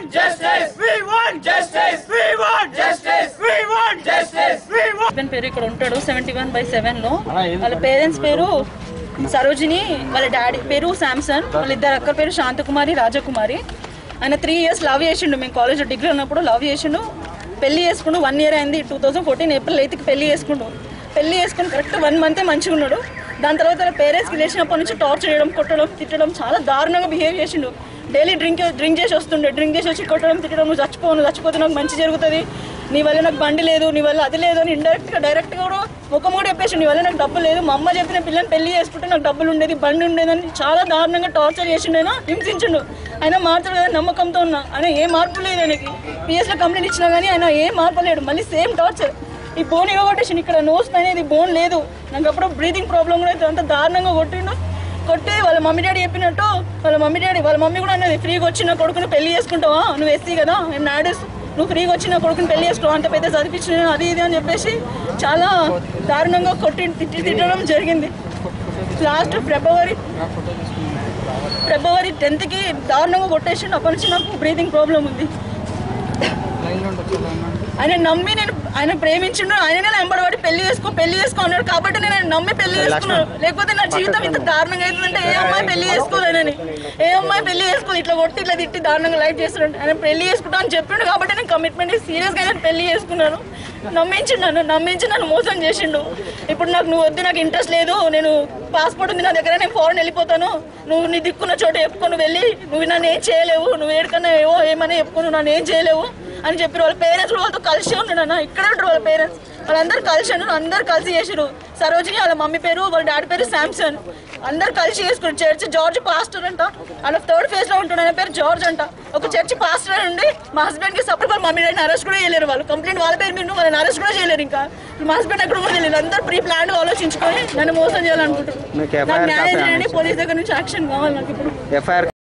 want justice. We want justice. We want justice. We want justice. We want. పేరు ఇక్కడ ఉంటాడు 71/7 లో. వాళ్ళ పేరెంట్స్ పేరు సరోజిని, వాళ్ళ డాడీ పేరు శాంసన్, వాళ్ళ ఇద్దరు అక్క పేరు శాంతకుమారి, రాజకుమారి. ఆయన 3 years లవ్ చేసిండు. మేము కాలేజ్లో డిగ్రీ ఉన్నప్పుడు లవ్ చేసిండు. పెళ్లి చేసుకుంటూ 1 year అయింది. 2014 April 8th పెళ్లి చేసుకుంటూ కరెక్ట్ 1 month మంచిగా ఉన్నాడు. దాని తర్వాత వాళ్ళ పేరెంట్స్కి లేచినప్పటి నుంచి టార్చర్ చేయడం, కొట్టడం, తిట్టడం, చాలా దారుణంగా బిహేవ్ చేసిండు. డైలీ డ్రింక్ చేసి వస్తుండే, డ్రింక్ చేసి వచ్చి కొట్టడం, తిట్టడం, నువ్వు చచ్చిపోతే నాకు మంచి జరుగుతుంది, నీ వల్ల నాకు బండి లేదు, నీ వల్ల అది లేదు అని డైరెక్ట్గా కూడా ముఖం కూడా చెప్పేసి, నీ వల్ల నాకు డబ్బు లేదు, మా అమ్మ చెప్పిన పిల్లని పెళ్లి చేసుకుంటే నాకు డబ్బులు ఉండేది, బండి ఉండేదని చాలా దారుణంగా టార్చర్ చేసిండు. ఆయన హింసించిండు. ఆయన మారుతాడు కదా నమ్మకంతో ఉన్నా. ఆయన ఏ మార్పు లేదు. ఆయనకి పిఎస్లో కంప్లైంట్ ఇచ్చినా కానీ ఆయన ఏం మార్పు లేడు. మళ్ళీ సేమ్ టార్చర్. ఈ బోన్ ఇరగొట్టేసి ఇక్కడ నోస్ పైన ఇది బోన్ లేదు. నాకు అప్పుడు బ్రీతింగ్ ప్రాబ్లం కూడా అయితే అంత దారుణంగా కొట్టి వాళ్ళ మమ్మీ డాడీ చెప్పినట్టు వాళ్ళ మమ్మీ కూడా అన్నది, ఫ్రీగా వచ్చి నా కొడుకుని పెళ్లి చేసుకుంటావా, నువ్వు ఎస్సీ కదా, నేను నాడీస్, నువ్వు ఫ్రీగా వచ్చి నా కొడుకుని పెళ్లి చేసుకుంటావు, అంత పెద్ద చదివించిన అది ఇది అని చెప్పేసి చాలా దారుణంగా తిట్టడం జరిగింది. లాస్ట్ ఫిబ్రవరి 10th దారుణంగా కొట్టేసిండు. అప్పటి నుంచి నాకు బ్రీతింగ్ ప్రాబ్లం ఉంది. ఆయన నమ్మి ఆయన ప్రేమించిండు. ఆయననే వెంబడబడి పెళ్లి చేసుకో అన్నాడు కాబట్టి నేను ఆయన నమ్మి పెళ్లి చేసుకున్నాను. లేకపోతే నా జీవితం ఇంత దారుణంగా అవుతుందంటే ఏ అమ్మాయి పెళ్లి చేసుకోలేనని, ఇట్లా కొట్టి ఇట్లా తిట్టి దారుణంగా లైఫ్ చేస్తున్నాడు. ఆయన పెళ్లి చేసుకుంటా అని చెప్పిండు కాబట్టి నేను కమిట్మెంట్ సీరియస్గా నేను పెళ్లి చేసుకున్నాను. నమ్మించి నన్ను మోసం చేసిండు. ఇప్పుడు నువ్వు వద్దు, నాకు ఇంట్రెస్ట్ లేదు, నేను పాస్పోర్ట్ ఉంది నా దగ్గర, నేను ఫారెన్ వెళ్ళిపోతాను, నువ్వు నీ దిక్కున్న చోట చెప్పుకొని వెళ్ళి నువ్వు నన్ను ఏం చేయలేవు, నువ్వు ఏడుకన్నా ఏమని చెప్పుకొని నన్ను ఏం చేయలేవు అని చెప్పారు. వాళ్ళ పేరెంట్స్ వాళ్ళతో కలిసి ఉన్నాడు అన్న. ఇక్కడ ఉంటారు వాళ్ళ పేరెంట్స్, వాళ్ళందరూ కలిసి ఉన్నారు. అందరు కలిసి చేసారు. సరోజిని వాళ్ళ మమ్మీ పేరు, వాళ్ళ డాడీ పేరు శాంసన్, అందరు కలిసి చేసుకున్నారు. చర్చ్ జార్జ్ పాస్టర్ అంట, వాళ్ళ 3rd phase లో ఉంటున్నాడు. ఆయన పేరు జార్జ్ అంట. ఒక చర్చ్ పాస్టర్ ఉండి మా హస్బెండ్ కి సపోర్ట్ వాళ్ళ మమ్మీ డాడీని అరెస్ట్ కూడా చేయలేరు. వాళ్ళు కంప్లైంట్ వాళ్ళ పేరు మీద వాళ్ళని అరెస్ట్ కూడా చేయలేరు. ఇంకా మా హస్బెండ్ ఎక్కడ కూడా తెలియదు. అందరూ ప్రీ ప్లాన్ ఆలోచించుకొని నన్ను మోసం చేయాలనుకుంటారు. నాకు న్యాయం చేయండి, పోలీస్ దగ్గర నుంచి యాక్షన్ కావాలి నాకు ఇప్పుడు.